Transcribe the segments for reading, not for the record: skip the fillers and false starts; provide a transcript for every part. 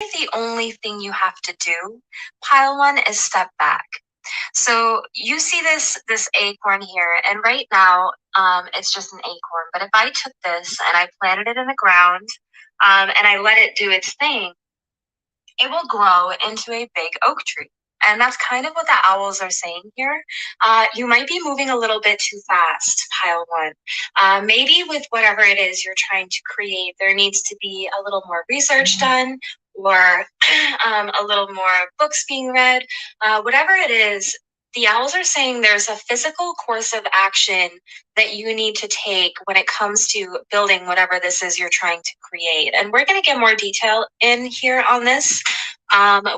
The only thing you have to do, pile one, is step back. So you see this acorn here, and right now it's just an acorn. But if I took this and I planted it in the ground and I let it do its thing, it will grow into a big oak tree. And that's kind of what the owls are saying here. You might be moving a little bit too fast, pile one. Maybe with whatever it is you're trying to create, there needs to be a little more research done or a little more books being read. Whatever it is, the owls are saying there's a physical course of action that you need to take when it comes to building whatever this is you're trying to create. And we're going to get more detail in here on this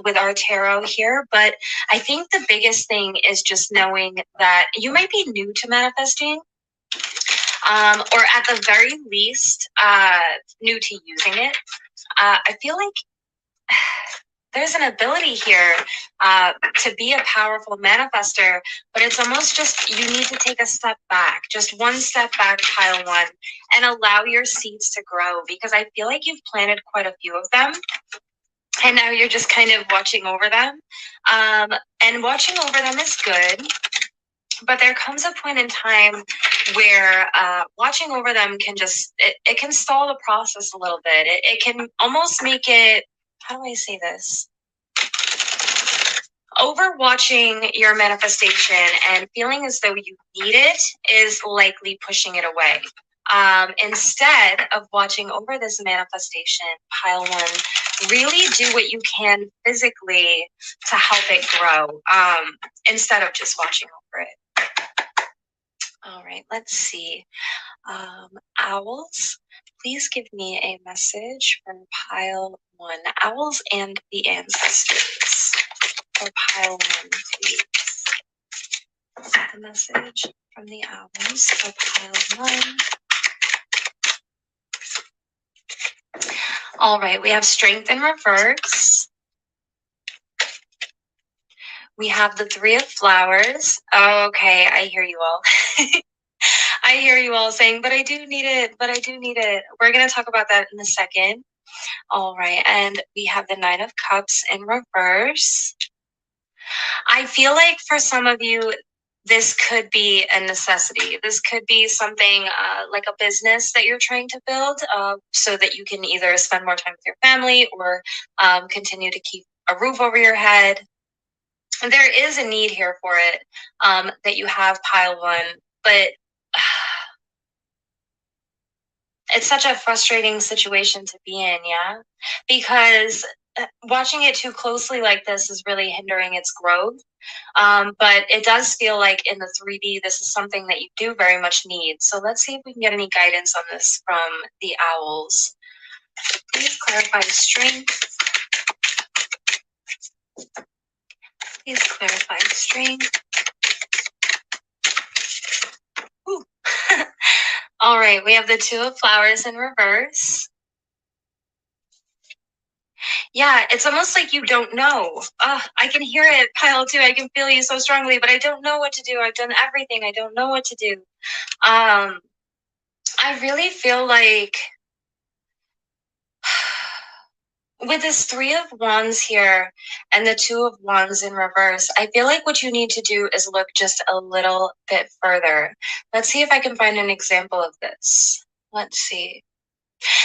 with our tarot here. But I think the biggest thing is just knowing that you might be new to manifesting, or at the very least, new to using it. I feel like there's an ability here to be a powerful manifester, but it's almost just you need to take a step back, just one step back, pile one, and allow your seeds to grow, because I feel like you've planted quite a few of them. And now you're just kind of watching over them. And watching over them is good. But there comes a point in time where watching over them can just, it can stall the process a little bit. It can almost make it, how do I say this? Overwatching your manifestation and feeling as though you need it is likely pushing it away. Instead of watching over this manifestation, pile one, really do what you can physically to help it grow, instead of just watching over it. All right, let's see. Owls, please give me a message from pile one. Owls and the ancestors. For pile one, please. The message from the owls for pile one. All right, we have strength in reverse. We have the three of flowers. Oh, okay, I hear you all. I hear you all saying, but I do need it, but I do need it. We're going to talk about that in a second. All right, and we have the Nine of Cups in reverse. I feel like for some of you, this could be a necessity. This could be something like a business that you're trying to build, so that you can either spend more time with your family or continue to keep a roof over your head. There is a need here for it, that you have pile one, but it's such a frustrating situation to be in, yeah? Because watching it too closely like this is really hindering its growth. But it does feel like in the 3D, this is something that you do very much need. So let's see if we can get any guidance on this from the owls. Please clarify strength. Please clarify strength. All right, we have the Two of Flowers in reverse. Yeah, it's almost like you don't know. I can hear it, pile two. I can feel you so strongly, but I don't know what to do. I've done everything. I don't know what to do. I really feel like with this Three of Wands here and the Two of Wands in reverse, I feel like what you need to do is look just a little bit further. Let's see if I can find an example of this. Let's see.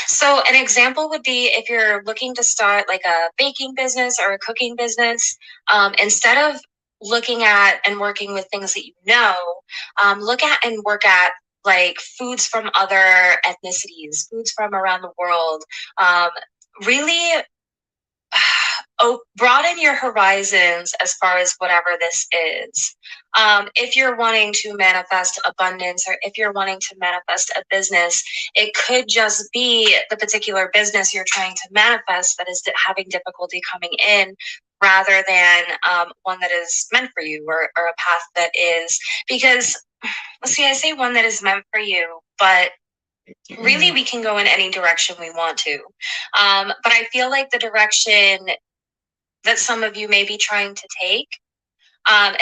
So an example would be if you're looking to start like a baking business or a cooking business, instead of looking at and working with things that you know, look at and work at like foods from other ethnicities, foods from around the world. Really broaden your horizons as far as whatever this is. If you're wanting to manifest abundance, or if you're wanting to manifest a business, it could just be the particular business you're trying to manifest that is having difficulty coming in, rather than one that is meant for you, or a path that is, because see, I say one that is meant for you, but really we can go in any direction we want to. But I feel like the direction that some of you may be trying to take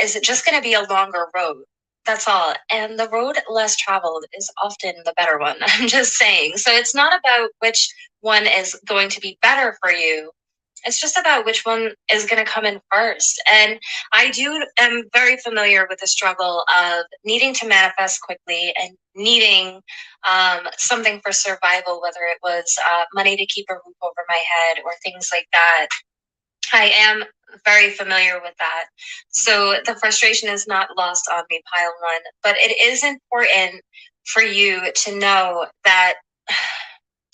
is just going to be a longer road. That's all. And the road less traveled is often the better one. I'm just saying. So it's not about which one is going to be better for you. It's just about which one is going to come in first. And am very familiar with the struggle of needing to manifest quickly and needing something for survival, whether it was money to keep a roof over my head or things like that. I am very familiar with that. So the frustration is not lost on me, pile one, but it is important for you to know that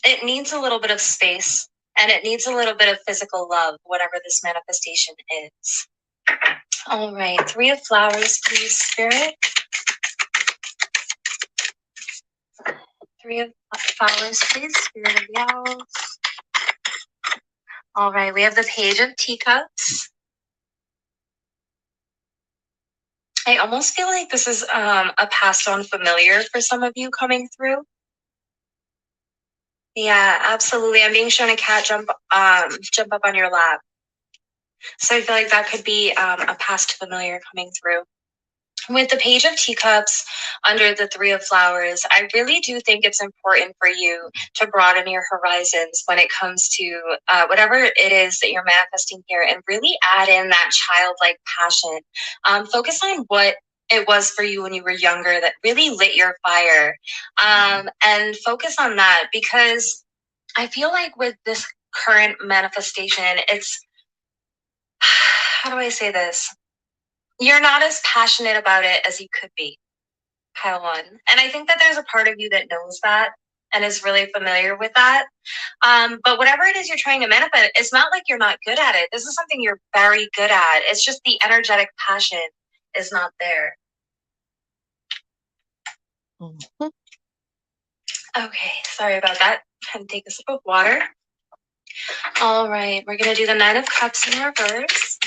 it needs a little bit of space and it needs a little bit of physical love, whatever this manifestation is. All right, 3 of flowers, please, Spirit. 3 of flowers, please, Spirit of the Owls. All right, we have the Page of Teacups. I almost feel like this is a passed on familiar for some of you coming through. Yeah, absolutely. I'm being shown a cat jump up on your lap. So I feel like that could be a past familiar coming through. With the Page of Teacups under the 3 of flowers, I really do think it's important for you to broaden your horizons when it comes to whatever it is that you're manifesting here and really add in that childlike passion. Focus on what it was for you when you were younger that really lit your fire, and focus on that, because I feel like with this current manifestation, it's, how do I say this? You're not as passionate about it as you could be, pile one. And I think that there's a part of you that knows that and is really familiar with that. But whatever it is you're trying to manifest, it's not like you're not good at it. This is something you're very good at. It's just the energetic passion is not there. Mm-hmm. Okay, sorry about that. I'm gonna take a sip of water. All right, we're gonna do the 9 of Cups in reverse.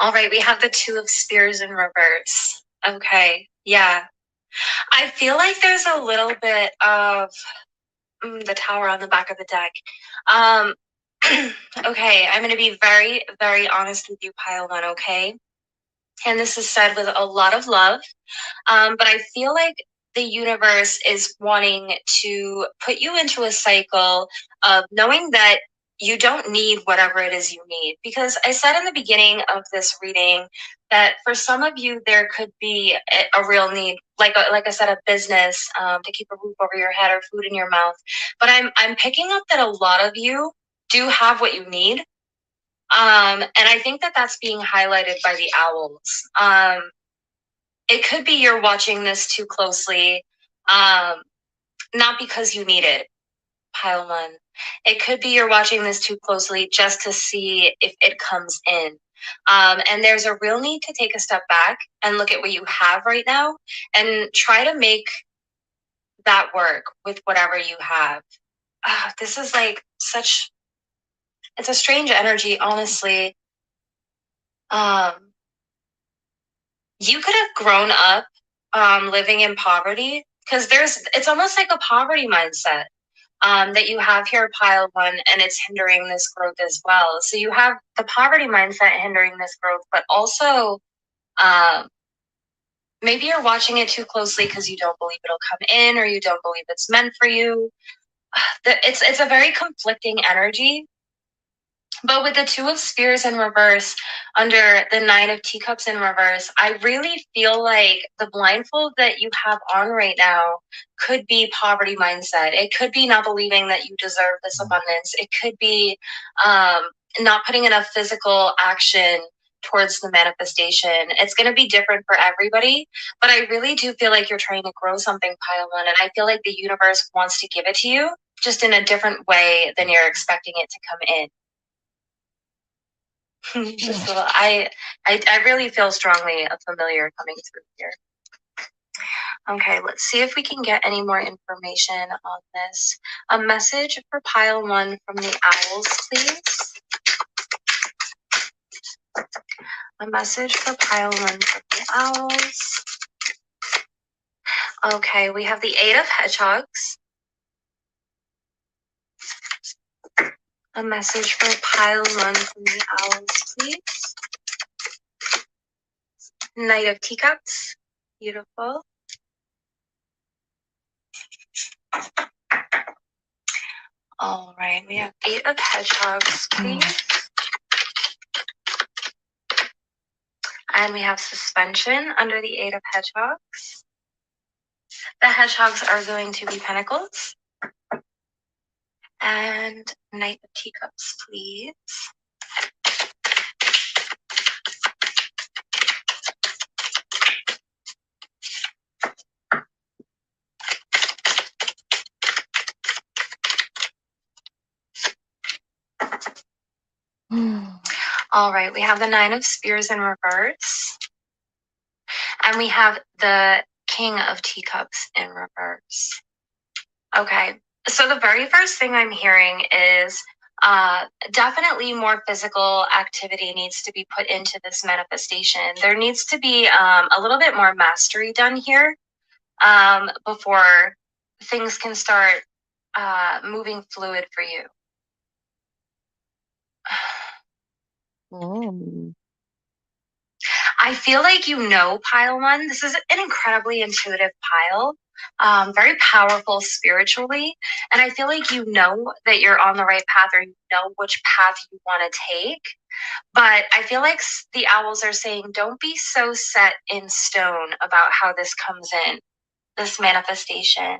All right, we have the 2 of Spears in reverse. Okay, yeah. I feel like there's a little bit of the Tower on the back of the deck. Okay, I'm going to be very, very honest with you, pile one, okay? And this is said with a lot of love. But I feel like the universe is wanting to put you into a cycle of knowing that you don't need whatever it is you need. Because I said in the beginning of this reading that for some of you, there could be a real need, like I said, a business, to keep a roof over your head or food in your mouth. But I'm picking up that a lot of you do have what you need. And I think that that's being highlighted by the owls. It could be you're watching this too closely, not because you need it, pile one. It could be you're watching this too closely just to see if it comes in. And there's a real need to take a step back and look at what you have right now and try to make that work with whatever you have. This is like it's a strange energy, honestly. You could have grown up living in poverty, because it's almost like a poverty mindset that you have here, pile one, and it's hindering this growth as well. So you have the poverty mindset hindering this growth, but also maybe you're watching it too closely because you don't believe it'll come in or you don't believe it's meant for you. It's a very conflicting energy. But with the 2 of Spears in reverse under the 9 of Teacups in reverse, I really feel like the blindfold that you have on right now could be poverty mindset. It could be not believing that you deserve this abundance. It could be not putting enough physical action towards the manifestation. It's going to be different for everybody, but I really do feel like you're trying to grow something, pile one, and I feel like the universe wants to give it to you just in a different way than you're expecting it to come in. So I really feel strongly a familiar coming through here. Okay, let's see if we can get any more information on this. A message for pile one from the owls, please. A message for pile one from the owls. Okay, we have the 8 of hedgehogs. A message for pile one from the owls, please. Knight of Teacups. Beautiful. All right, we have Eight of Hedgehogs, please. And we have Suspension under the Eight of Hedgehogs. The hedgehogs are going to be Pentacles. And Knight of Teacups, please. All right, we have the Nine of Spears in reverse. And we have the King of Teacups in reverse. Okay, so the very first thing I'm hearing is definitely more physical activity needs to be put into this manifestation. There needs to be a little bit more mastery done here before things can start moving fluid for you. I feel like you know pile one. This is an incredibly intuitive pile, very powerful spiritually. And I feel like you know that you're on the right path, or you know which path you want to take. But I feel like the owls are saying, don't be so set in stone about how this comes in, this manifestation.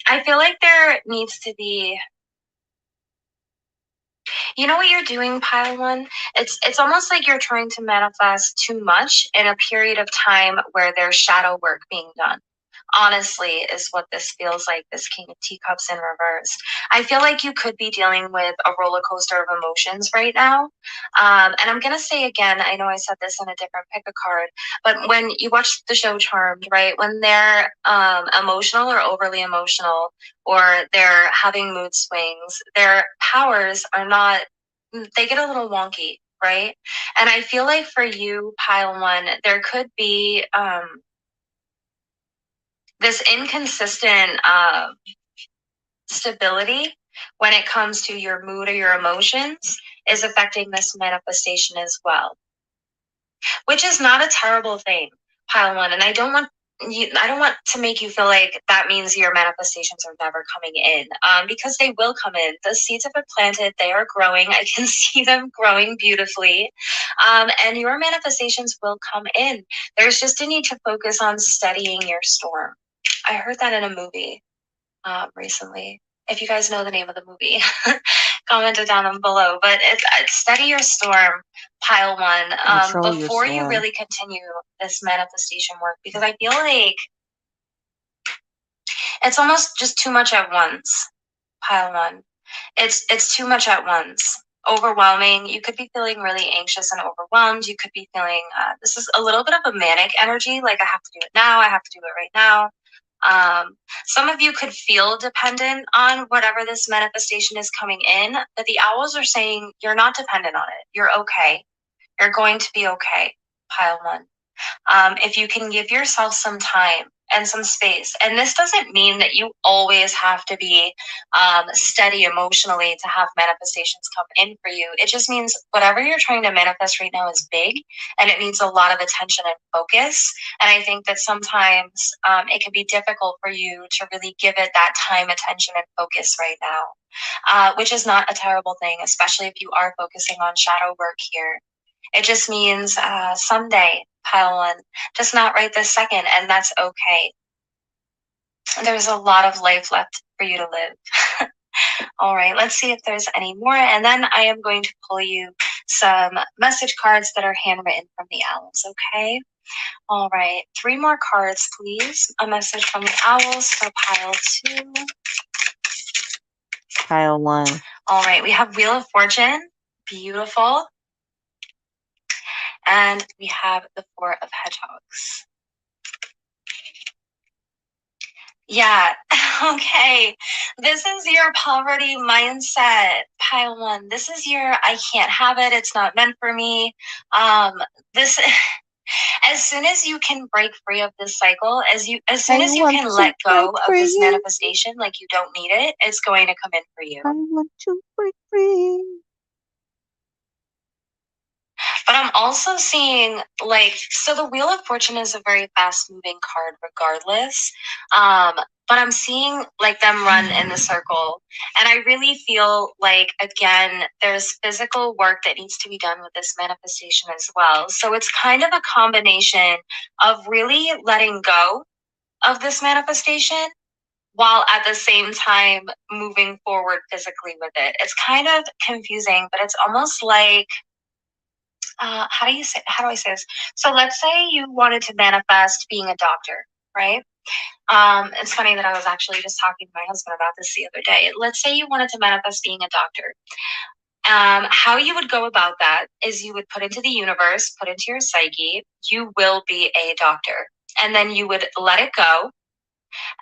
I feel like there needs to be, you know what you're doing, pile one? It's almost like you're trying to manifest too much in a period of time where there's shadow work being done. Honestly, is what this feels like, this King of Teacups in reverse. I feel like you could be dealing with a roller coaster of emotions right now. And I'm going to say again, I know I said this in a different pick a card, but when you watch the show Charmed, right, when they're emotional or overly emotional, or they're having mood swings, their powers are not, they get a little wonky, right? And I feel like for you, pile one, there could be this inconsistent stability when it comes to your mood or your emotions is affecting this manifestation as well, which is not a terrible thing, pile one. And I don't want to make you feel like that means your manifestations are never coming in, because they will come in. The seeds have been planted, they are growing. I can see them growing beautifully, and your manifestations will come in. There's just a need to focus on steadying your storm. I heard that in a movie recently. If you guys know the name of the movie, comment it down below. But it's Steady Your Storm, pile one, before you really continue this manifestation work, because I feel like it's almost just too much at once, pile one. It's too much at once. Overwhelming. You could be feeling really anxious and overwhelmed. You could be feeling this is a little bit of a manic energy, like I have to do it now, I have to do it right now. Some of you could feel dependent on whatever this manifestation is coming in, but the owls are saying you're not dependent on it. You're okay. You're going to be okay, pile one. If you can give yourself some time and some space, and this doesn't mean that you always have to be steady emotionally to have manifestations come in for you. It just means whatever you're trying to manifest right now is big, and it needs a lot of attention and focus. And I think that sometimes it can be difficult for you to really give it that time, attention, and focus right now, which is not a terrible thing, especially if you are focusing on shadow work here. It just means someday, pile one, just not right this second, and that's okay. There's a lot of life left for you to live. All right, let's see if there's any more, and then I am going to pull you some message cards that are handwritten from the owls, okay? All right, 3 more cards, please. A message from the owls for pile 2. Pile 1. All right, we have Wheel of Fortune. Beautiful. And we have the 4 of Hedgehogs. Yeah, okay. This is your poverty mindset, pile 1. This is your I can't have it, it's not meant for me. This As soon as you can break free of this cycle, as soon as you can let go of this manifestation, like you don't need it, it's going to come in for you. I want to break free. But I'm also seeing, like, so the Wheel of Fortune is a very fast moving card regardless. But I'm seeing like them run in the circle. And I really feel like, again, there's physical work that needs to be done with this manifestation as well. So it's kind of a combination of really letting go of this manifestation while at the same time moving forward physically with it. It's kind of confusing, but it's almost like, how do I say this? So let's say you wanted to manifest being a doctor, right? It's funny that I was actually just talking to my husband about this the other day. Let's say you wanted to manifest being a doctor. How you would go about that is you would put into the universe, put into your psyche, you will be a doctor. And then you would let it go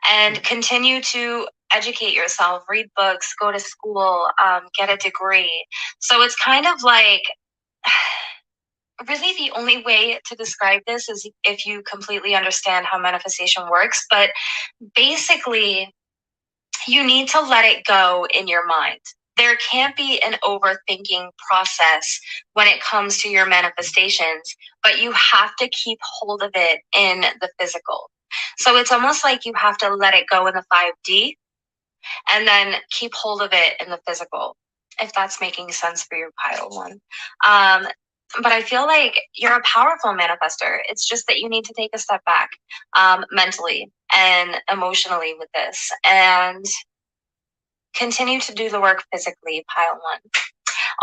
and continue to educate yourself, read books, go to school, get a degree. So it's kind of like, really the only way to describe this is if you completely understand how manifestation works. But basically, you need to let it go in your mind. There can't be an overthinking process when it comes to your manifestations, but you have to keep hold of it in the physical. So it's almost like you have to let it go in the 5D and then keep hold of it in the physical, if that's making sense for your pile one. But I feel like you're a powerful manifester. It's just that you need to take a step back, mentally and emotionally with this, and continue to do the work physically, pile one.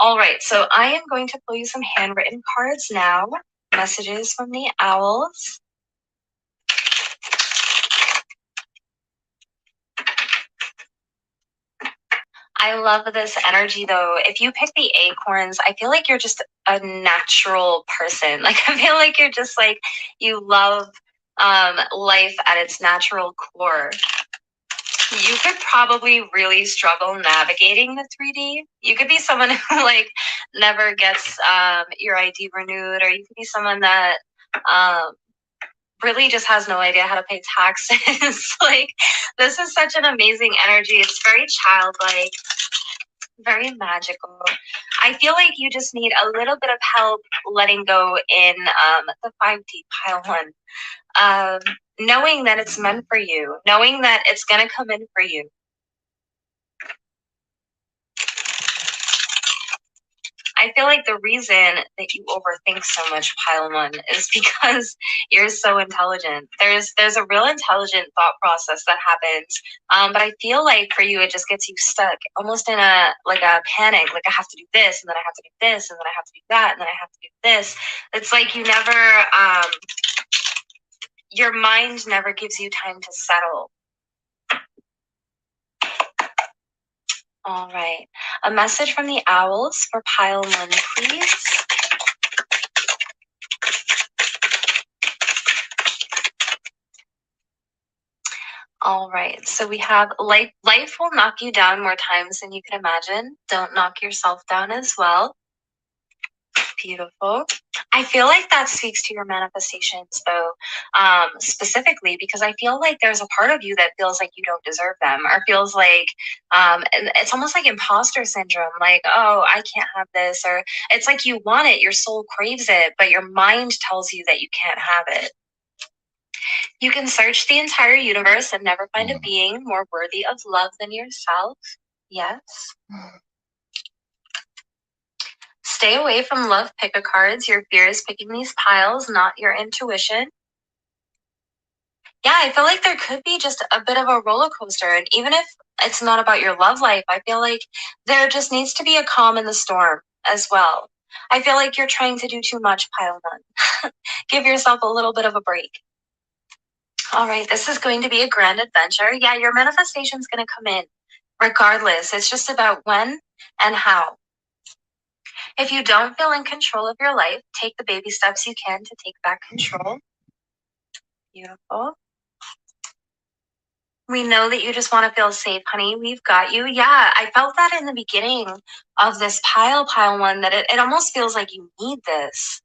All right, so I am going to pull you some handwritten cards now. Messages from the owls. I love this energy though. If you pick the acorns, I feel like you're just a natural person. Like I feel like you're just like, you love life at its natural core. You could probably really struggle navigating the 3D. You could be someone who like never gets your ID renewed, or you could be someone that really just has no idea how to pay taxes. Like this is such an amazing energy. It's very childlike, very magical. I feel like you just need a little bit of help letting go in the 5D pile one. Knowing that it's meant for you, knowing that it's going to come in for you. I feel like the reason that you overthink so much, pile one, is because you're so intelligent. There's a real intelligent thought process that happens, but I feel like for you it just gets you stuck, almost in a panic. Like I have to do this, and then I have to do this, and then I have to do that, and then I have to do this. It's like you never, your mind never gives you time to settle. All right. A message from the owls for pile one, please. All right. So we have life will knock you down more times than you can imagine. Don't knock yourself down as well. Beautiful. I feel like that speaks to your manifestations though, specifically because I feel like there's a part of you that feels like you don't deserve them, or feels like and it's almost like imposter syndrome, like, oh, I can't have this, or it's like you want it, your soul craves it, but your mind tells you that you can't have it. You can search the entire universe and never find a being more worthy of love than yourself. Yes. Stay away from love pick-a cards. Your fear is picking these piles, not your intuition. Yeah, I feel like there could be just a bit of a roller coaster. And even if it's not about your love life, I feel like there just needs to be a calm in the storm as well. I feel like you're trying to do too much, pile one. Give yourself a little bit of a break. All right, this is going to be a grand adventure. Yeah, your manifestation is going to come in regardless. It's just about when and how. If you don't feel in control of your life, take the baby steps you can to take back control. Beautiful. We know that you just want to feel safe, honey. We've got you. Yeah, I felt that in the beginning of this pile one, that it almost feels like you need this.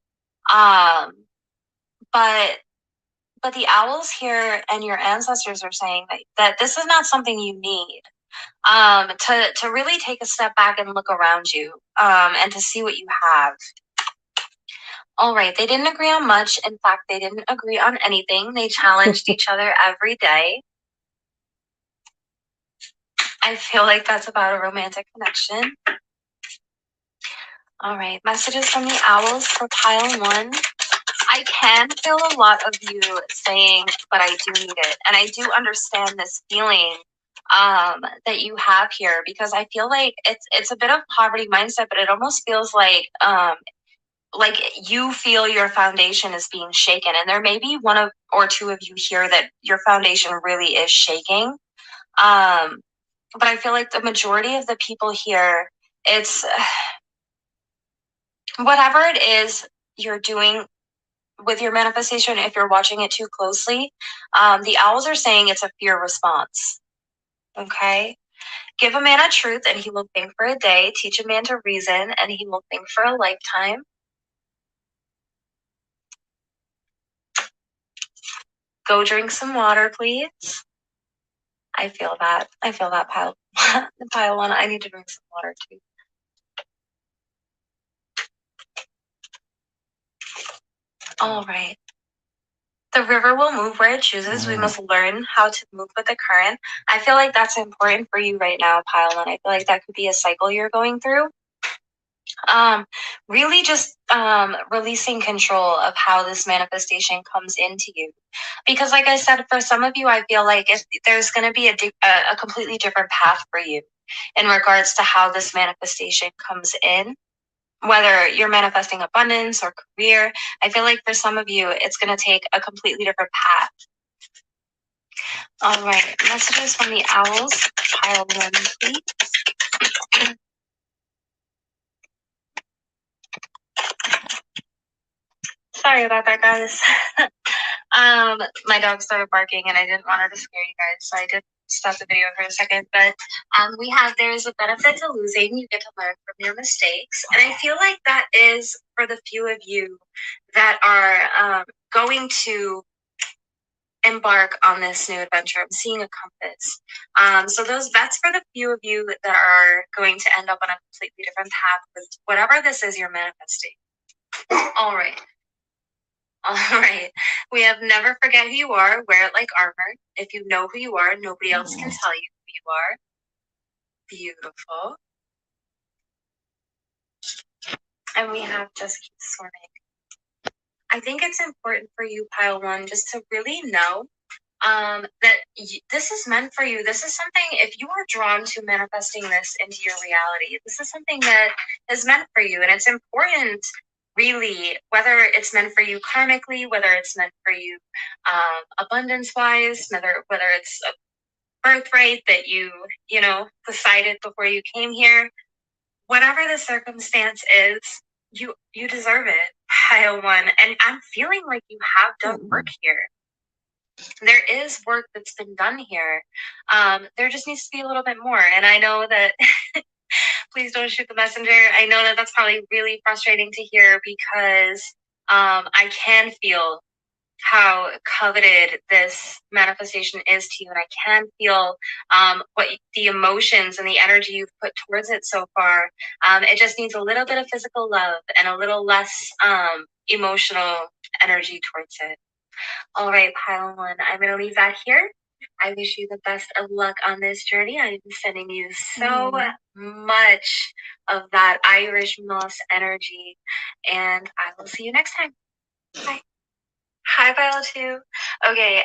but the owls here and your ancestors are saying that this is not something you need. To really take a step back and look around you, and to see what you have. All right, they didn't agree on much. In fact, they didn't agree on anything. They challenged each other every day. I feel like that's about a romantic connection. All right, messages from the owls for pile one. I can feel a lot of you saying, but I do need it. And I do understand this feeling that you have here, because I feel like it's a bit of poverty mindset, but it almost feels like you feel your foundation is being shaken. And there may be one of or two of you here that your foundation really is shaking. But I feel like the majority of the people here, it's whatever it is you're doing with your manifestation. If you're watching it too closely, the owls are saying it's a fear response. Okay. Give a man a truth and he will think for a day. Teach a man to reason and he will think for a lifetime. Go drink some water, please. I feel that. I feel that pile. Pile one. I need to drink some water too. All right. The river will move where it chooses. We must learn how to move with the current. I feel like that's important for you right now, pile one. I feel like that could be a cycle you're going through. Really just releasing control of how this manifestation comes into you. Because like I said, for some of you, I feel like if there's going to be a completely different path for you in regards to how this manifestation comes in, whether you're manifesting abundance or career. I feel like for some of you, it's going to take a completely different path. All right, messages from the owls, pile one, please. Sorry about that, guys. My dog started barking and I didn't want her to scare you guys, so I did stop the video for a second. But we have, there's a benefit to losing. You get to learn from your mistakes. And I feel like that is for the few of you that are going to embark on this new adventure. I'm seeing a compass. So that's for the few of you that are going to end up on a completely different path with whatever this is you're manifesting. All right. All right. We have never forget who you are, wear it like armor. If you know who you are, nobody else can tell you who you are. Beautiful. And we have just keep swimming. I think it's important for you, pile one, just to really know that this is meant for you. This is something, if you are drawn to manifesting this into your reality, this is something that is meant for you. And it's important, really, whether it's meant for you karmically, whether it's meant for you abundance wise, whether it's a birthright that you decided before you came here, whatever the circumstance is, you deserve it, pile one. And I'm feeling like you have done work here. There is work that's been done here. There just needs to be a little bit more. And I know that please don't shoot the messenger. I know that that's probably really frustrating to hear, because I can feel how coveted this manifestation is to you. And I can feel what the emotions and the energy you've put towards it so far. It just needs a little bit of physical love and a little less emotional energy towards it. All right, pile one, I'm going to leave that here. I wish you the best of luck on this journey. I'm sending you so much of that Irish moss energy, and I will see you next time. Bye. Hi, pile two. Okay.